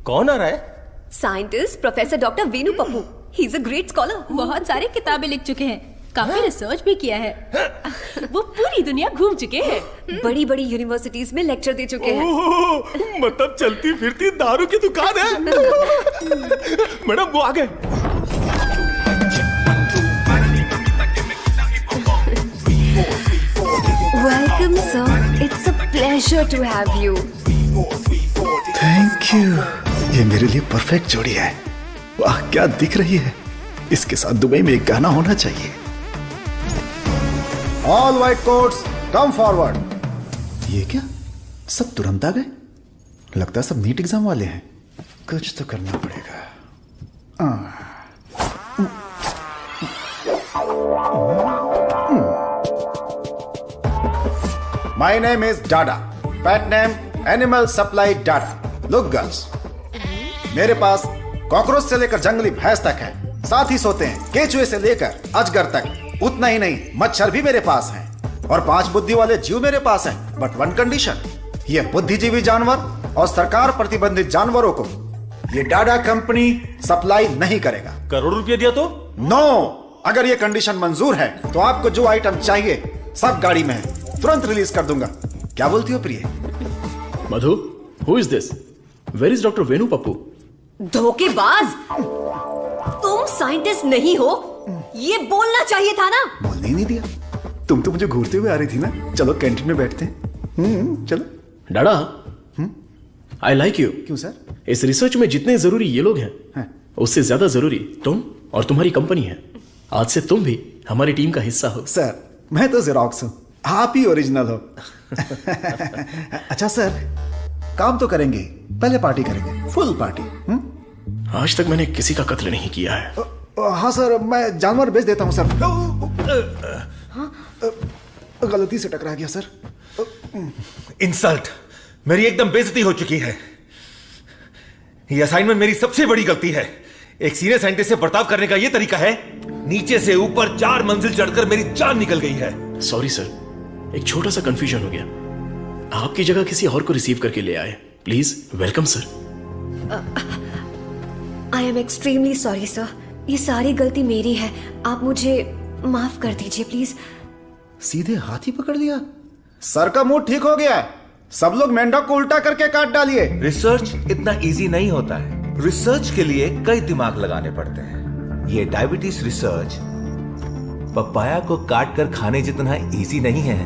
कौन आ रहा है? Scientist professor doctor Venu Pappu. He is a great scholar. बहुत सारी किताबें लिख चुके हैं, काफी रिसर्च भी किया है। वो पूरी दुनिया घूम चुके हैं, बड़ी बड़ी यूनिवर्सिटीज में लेक्चर दे चुके हैं। मतलब चलती फिरती दारू की दुकान है। मैडम वो आ गए। Welcome sir, it's a pleasure to have you. Thank you. ये मेरे लिए परफेक्ट जोड़ी है। वाह क्या दिख रही है। इसके साथ दुबई में एक गाना होना चाहिए। All white quotes come forward. ये क्या, सब तुरंत आ गए? लगता है सब नीट एग्जाम वाले हैं। कुछ तो करना पड़ेगा। My name is Dada, pet name animal supply Dada. Look girls, मेरे पास कॉकरोच से लेकर जंगली भैंस तक है, साथ ही सोते हैं केचुए से लेकर अजगर तक। उतना ही नहीं, मच्छर भी मेरे पास हैं और 5 बुद्धि वाले जीव मेरे पास हैं। बट वन कंडीशन, ये बुद्धिजीवी जानवर और सरकार प्रतिबंधित जानवरों को ये डाडा कंपनी सप्लाई नहीं करेगा। करोड़ रुपया दिया तो? नो, अगर ये कंडीशन मंजूर है तो आपको जो आइटम चाहिए सब गाड़ी में है, तुरंत रिलीज कर दूंगा। क्या बोलती हो प्रिय? Madhu, who is this? Where is doctor Venu Pappu? धोखेबाज, तुम साइंटिस्ट नहीं हो, ये बोलना चाहिए था ना। बोलने ही नहीं दिया। तुम तो मुझे घूरते हुए आ रही थी ना। चलो कैंटीन में बैठते हैं। चलो। डाडा, आई लाइक यू। क्यों सर? इस रिसर्च में जितने जरूरी ये लोग हैं, उससे ज्यादा जरूरी तुम और तुम्हारी कंपनी है। आज से तुम भी हमारी टीम का हिस्सा हो। सर, मैं तो जेरोक्स हूं, आप ही ओरिजिनल हो। अच्छा सर, काम तो करेंगे, पहले पार्टी करेंगे, फुल पार्टी। आज तक मैंने किसी का कत्ल नहीं किया है। हाँ सर, मैं जानवर बेच देता हूँ सर। गलती से टकरा गया सर। इंसल्ट, मेरी एकदम बेइज्जती हो चुकी है। ये असाइनमेंट मेरी सबसे बड़ी गलती है। एक सीनियर साइंटिस्ट से बर्ताव करने का ये तरीका है? नीचे से ऊपर 4 मंजिल चढ़कर मेरी जान निकल गई है। सॉरी सर, एक छोटा सा कंफ्यूजन हो गया। आपकी जगह किसी और को रिसीव करके ले आए। Please welcome sir. I am extremely sorry sir, ये सारी गलती मेरी है, आप मुझे माफ कर दीजिए प्लीज। सीधे हाथ ही पकड़ लिया। सर का मूड ठीक हो गया है। सब लोग मेंढक को उल्टा करके काट डालिए। रिसर्च इतना इजी नहीं होता है। रिसर्च के लिए कई दिमाग लगाने पड़ते हैं। ये डायबिटीज रिसर्च पपाया को काट कर खाने जितना इजी नहीं है।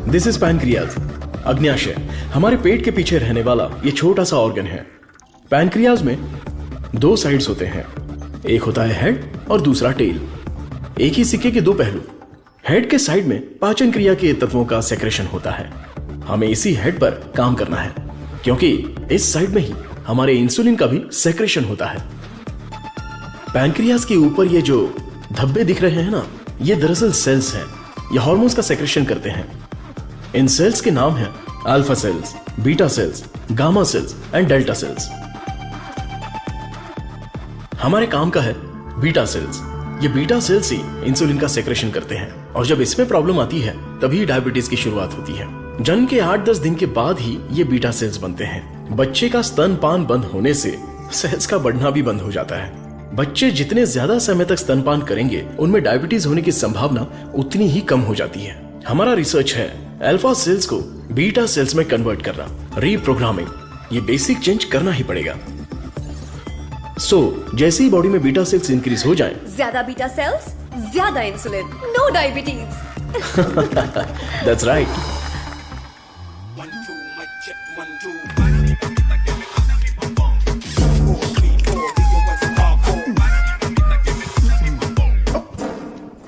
दिस इज पैनक्रियाज, अग्न्याशय, हमारे पेट के पीछे रहने वाला ये छोटा सा ऑर्गन है। पैनक्रियाज में 2 साइड्स होते हैं, एक होता है हेड और दूसरा टेल। एक ही सिक्के के 2 पहलू। हेड के साइड में पाचन क्रिया के तत्वों का सेक्रेशन होता है। हमें इसी हेड पर काम करना है, क्योंकि इस साइड में ही हमारे इंसुलिन का भी सेक्रेशन होता है। पैनक्रियाज के ऊपर ये जो धब्बे दिख रहे हैं ना, ये दरअसल सेल्स हैं। ये हार्मोन्स का सेक्रेशन करते हैं। इन सेल्स के नाम हैं alpha cells, beta cells, gamma cells and delta cells. हमारे काम का है बीटा सेल्स। ये बीटा सेल्स ही इंसुलिन का सेक्रेशन करते हैं, और जब इसमें प्रॉब्लम आती है तभी डायबिटीज की शुरुआत होती है। जन्म के 8-10 दिन के बाद ही ये बीटा सेल्स बनते हैं। बच्चे का स्तनपान बंद होने से सेल्स का बढ़ना भी बंद हो जाता है। बच्चे जितने ज्यादा समय तक स्तनपान करेंगे, उनमें डायबिटीज होने की संभावना उतनी ही कम हो जाती है। हमारा रिसर्च है अल्फा सेल्स को बीटा सेल्स में कन्वर्ट करना, रीप्रोग्रामिंग। ये बेसिक चेंज करना ही पड़ेगा। जैसे ही बॉडी में बीटा सेल्स इंक्रीज हो जाएं, ज्यादा बीटा सेल्स, ज्यादा insulin, no diabetes. That's right.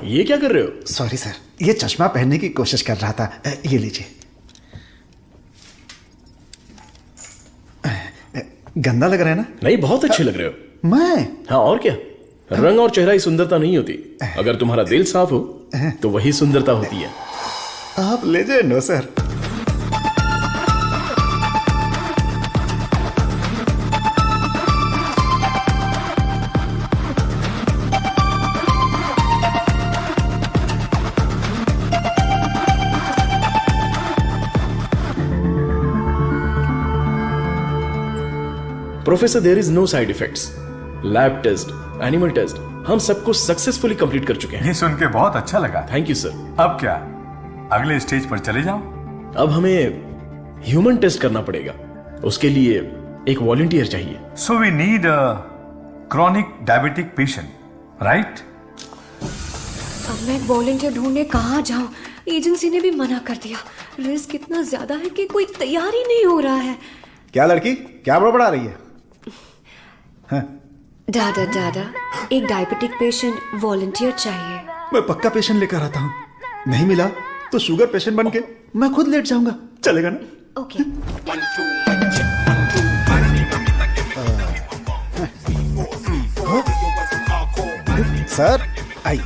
ये क्या कर रहे हो? सॉरी सर, ये चश्मा पहनने की कोशिश कर रहा था। ये लीजिए। गंदा लग रहा है ना? नहीं, बहुत अच्छे लग रहे हो। मैं? हाँ, और क्या। रंग और चेहरा ही सुंदरता नहीं होती, अगर तुम्हारा दिल साफ हो तो वही सुंदरता होती है। आप लेजेंड हो सर। Professor there is no side effects. Lab test, animal test, हम सबको सक्सेसफुली कंप्लीट कर चुके हैं। ये सुन के बहुत अच्छा लगा। Thank you sir. अब क्या, अगले स्टेज पर चले जाओ? अब हमें ह्यूमन टेस्ट करना पड़ेगा, उसके लिए एक वॉलंटियर चाहिए। So we need a chronic diabetic patient, right? अब मैं वॉलंटियर ढूंढने कहाँ जाऊँ? एजेंसी ने भी मना कर दिया। रिस्क इतना ज्यादा है कि कोई तैयार ही नहीं हो रहा है। क्या लड़की, क्या बड़बड़ा रही है? दादा दादा, एक डायबिटिक पेशेंट वॉलंटियर चाहिए। मैं पक्का पेशेंट लेकर आता हूँ, नहीं मिला तो शुगर पेशेंट बन के मैं खुद लेट जाऊंगा, चलेगा ना? Okay. Sir I.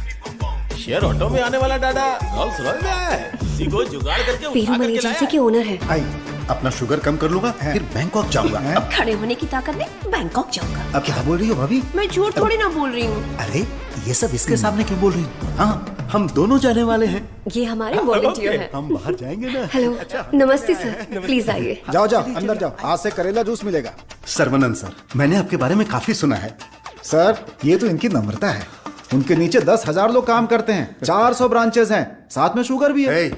Share auto में आने वाला डाडा रोल्स रॉयस में आया है। इसी को जुगाड़ करके पेरूमल एजेंसी के ओनर है। आई, अपना शुगर कम कर लूंगा, फिर बैंकॉक जाऊंगा। अब खड़े होने की ताकत में बैंकॉक जाऊंगा। अब क्या बोल रही हो भाभी? मैं झूठ थोड़ी ना बोल रही हूँ। अरे ये सब इसके सामने क्यों बोल रही हो? हाँ, हम दोनों जाने वाले हैं। ये हमारे वॉलंटियर हैं। हम बाहर जाएंगे ना। हेलो, नमस्ते सर, प्लीज आइए। जाओ जाओ अंदर जाओ, आज से करेला जूस मिलेगा। सर्वनंद सर, मैंने आपके बारे में काफी सुना है। सर ये तो इनकी नम्रता है, उनके नीचे 10,000 लोग काम करते हैं, 400 ब्रांचेस हैं, साथ में शुगर भी है।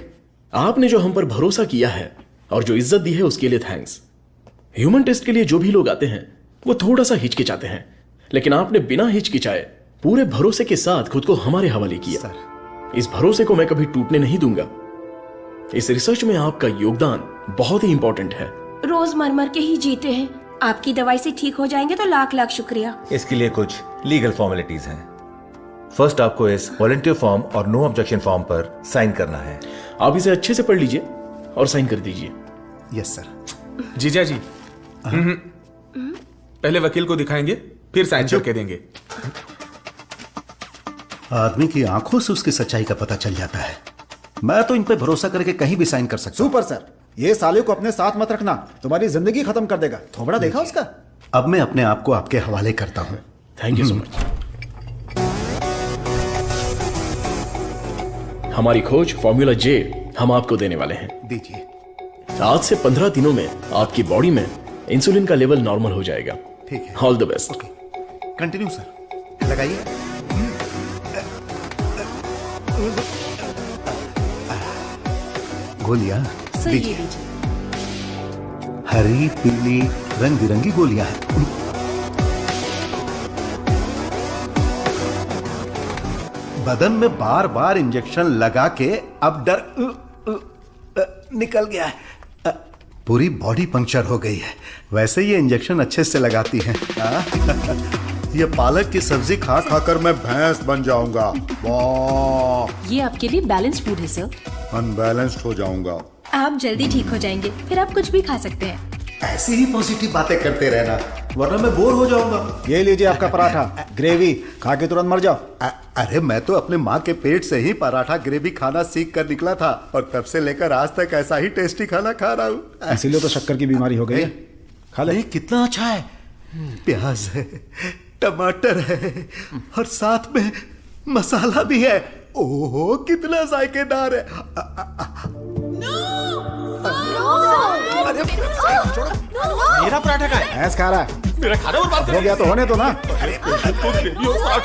आपने जो हम पर भरोसा किया है और जो इज्जत दी है उसके लिए थैंक्स। ह्यूमन टेस्ट के लिए जो भी लोग आते हैं वो थोड़ा सा हिचकिचाते हैं, लेकिन आपने बिना हिचकिचाए पूरे भरोसे के साथ खुद को हमारे हवाले किया। सर, इस भरोसे को मैं कभी टूटने नहीं दूंगा। इस रिसर्च में आपका योगदान बहुत ही इंपॉर्टेंट है। रोज मर मर के ही जीते हैं, आपकी दवाई से ठीक हो जाएंगे तो लाख लाख शुक्रिया। इसके लिए कुछ लीगल फॉर्मेलिटीज हैं। फर्स्ट आपको इस वॉलंटियर फॉर्म और नो ऑब्जेक्शन फॉर्म पर साइन करना है। आप इसे अच्छे से पढ़ लीजिए और साइन कर दीजिए। Yes sir. जीजा जी, पहले वकील को दिखाएंगे, फिर साइन करके देंगे। आदमी की आंखों से उसकी सच्चाई का पता चल जाता है। मैं तो इन पे भरोसा करके कहीं भी साइन कर सकता हूं। सुपर सर, ये साले को अपने साथ मत रखना, तुम्हारी जिंदगी खत्म कर देगा। थोबड़ा देखा उसका? अब मैं अपने आप को आपके हवाले करता हूं। Thank you so much. हमारी खोज फॉर्मूला जे हम आपको देने वाले हैं। दीजिए। आज से 15 दिनों में आपकी बॉडी में इंसुलिन का लेवल नॉर्मल हो जाएगा। ठीक है। All the best. Okay, continue sir, लगाइए। गोलियां दीजिए। हरी, पीली, रंग बिरंगी गोलियां हैं। बदन में बार बार इंजेक्शन लगा के अब डर निकल गया है। पूरी बॉडी पंक्चर हो गई है। वैसे ये इंजेक्शन अच्छे से लगाती हैं। ये पालक की सब्जी खा खाकर मैं भैंस बन जाऊंगा। वाह, ये आपके लिए बैलेंस फूड है सर। अनबैलेंस्ड हो जाऊंगा। आप जल्दी ठीक हो जाएंगे, फिर आप कुछ भी खा सकते हैं। ऐसी ही पॉजिटिव बातें करते रहना, वरना मैं बोर हो जाऊंगा। ये लीजिए आपका पराठा, ग्रेवी खा के तुरंत मर जाओ। अरे मैं तो अपने माँ के पेट से ही पराठा ग्रेवी खाना सीख कर निकला था, और तब से लेकर आज तक ऐसा ही टेस्टी खाना खा रहा हूँ। इसीलिए तो शक्कर की बीमारी हो गई है। खा ले। कितना अच्छा है। प्याज है, टमाटर है, और साथ में मसाला भी है। ओहो कितना जायकेदार है। मेरा पराठा का है। भैंस खा रहा है। मेरा खाना और बात हो गया तो होने दो ना। पराठा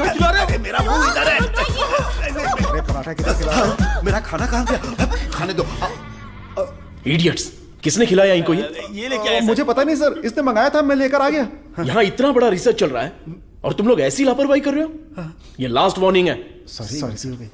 खिला रहे हैं। मेरा मुंह इधर है। अरे पराठा कितना खिला? मेरा खाना कहाँ गया? खाने दो। इडियट्स, किसने खिलाया इनको ये लेके आया मुझे पता नहीं सर, इसने मंगाया था, मैं लेकर आ गया। यहाँ इतना बड़ा रिसर्च चल रहा है और तुम लोग ऐसी लापरवाही कर रहे हो। ये लास्ट वार्निंग है। सॉरी हो गई।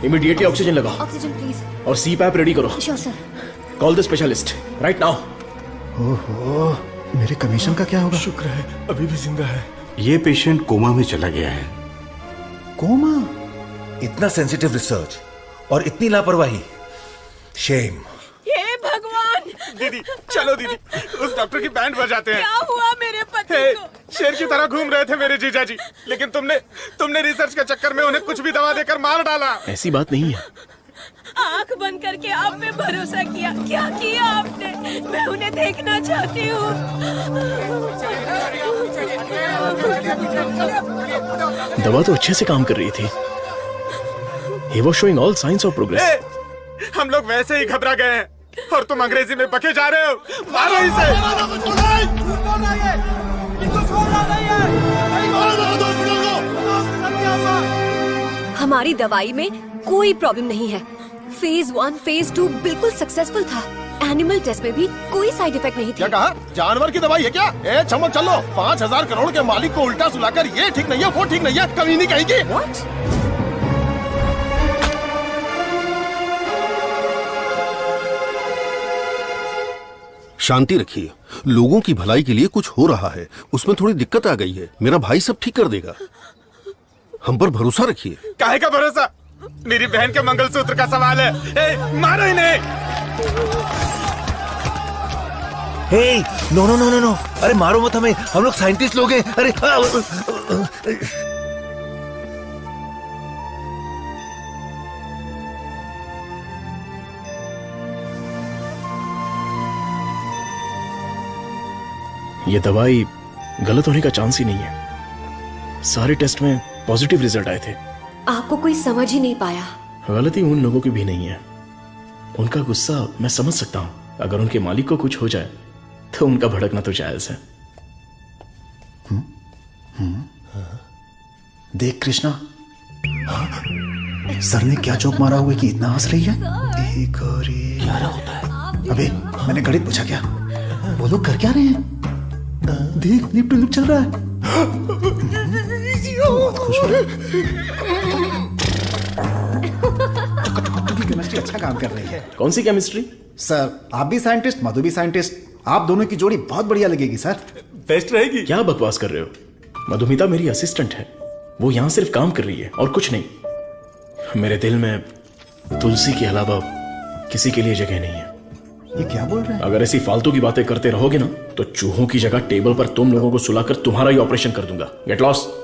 इमीडिएटली ऑक्सीजन लगाओ। Oxygen please. और सीपैप रेडी करो। Sure sir. Call the specialist right now. ओहो, मेरे कमीशन का क्या होगा? शुक्र है अभी भी जिंदा है। ये पेशेंट कोमा में चला गया है। कोमा? इतना सेंसिटिव रिसर्च और इतनी लापरवाही। शेम। ये दीदी चलो दीदी, उस डॉक्टर की बैंड बजाते हैं। क्या हुआ मेरे पति हे, को? शेर की तरह घूम रहे थे मेरे जीजा जी, लेकिन तुमने रिसर्च के चक्कर में उन्हें कुछ भी दवा देकर मार डाला। ऐसी बात नहीं है। आंख बंद करके आप पे भरोसा किया, क्या किया आपने? मैं उन्हें देखना चाहती हूँ। दवा तो अच्छे से काम कर रही थी। He was showing all signs of progress. हम लोग वैसे ही घबरा गए हैं और तुम अंग्रेजी में बके जा रहे हो। मारो इसे। हमारी दवाई में कोई प्रॉब्लम नहीं है। फेज 1, फेज 2 बिल्कुल सक्सेसफुल था। एनिमल टेस्ट में भी कोई साइड इफेक्ट नहीं क्या थी। कहा? जानवर की दवाई है क्या? ए चमक चलो, 5,000 करोड़ के मालिक को उल्टा सुलाकर ये ठीक नहीं है, वो ठीक नहीं है, कभी नहीं कहेगी। What? शांति रखिए, लोगों की भलाई के लिए कुछ हो रहा है, उसमें थोड़ी दिक्कत आ गई है, मेरा भाई सब ठीक कर देगा, हम पर भरोसा रखिए। काहे का भरोसा? मेरी बहन के मंगलसूत्र का सवाल है। ए, मारो इन्हें। Hey, no no no no no, अरे मारो मत हमें, हम लोग साइंटिस्ट लोग हैं। अरे ये दवाई गलत होने का चांस ही नहीं है। सारे टेस्ट में पॉजिटिव रिजल्ट आए थे। आपको कोई समझ ही नहीं पाया। गलती उन लोगों की भी नहीं है। उनका गुस्सा मैं समझ सकता हूं। अगर उनके मालिक को कुछ हो जाए तो उनका भड़कना तो जायज है। देख कृष्णा, सर ने क्या जोक मारा हुआ कि इतना हंस रही है? एक और एक। क्या होता है? अबे मैंने गणित पूछा क्या? वो लोग कर क्या रहे हैं? देख लिप टू लिप चल रहा है। बहुत खुश हो रहे। केमिस्ट्री अच्छा काम कर रही है। कौन सी केमिस्ट्री? सर आप भी साइंटिस्ट, मधु भी साइंटिस्ट, आप दोनों की जोड़ी बहुत बढ़िया लगेगी सर। बेस्ट रहेगी। क्या बकवास कर रहे हो? मधुमिता मेरी असिस्टेंट है, वो यहाँ सिर्फ काम कर रही है और कुछ नहीं। मेरे दिल में तुलसी के अलावा किसी के लिए जगह नहीं है। ये क्या बोल रहे हैं? अगर ऐसी फालतू की बातें करते रहोगे ना तो चूहों की जगह टेबल पर तुम लोगों को सुलाकर तुम्हारा ही ऑपरेशन कर दूंगा। Get lost.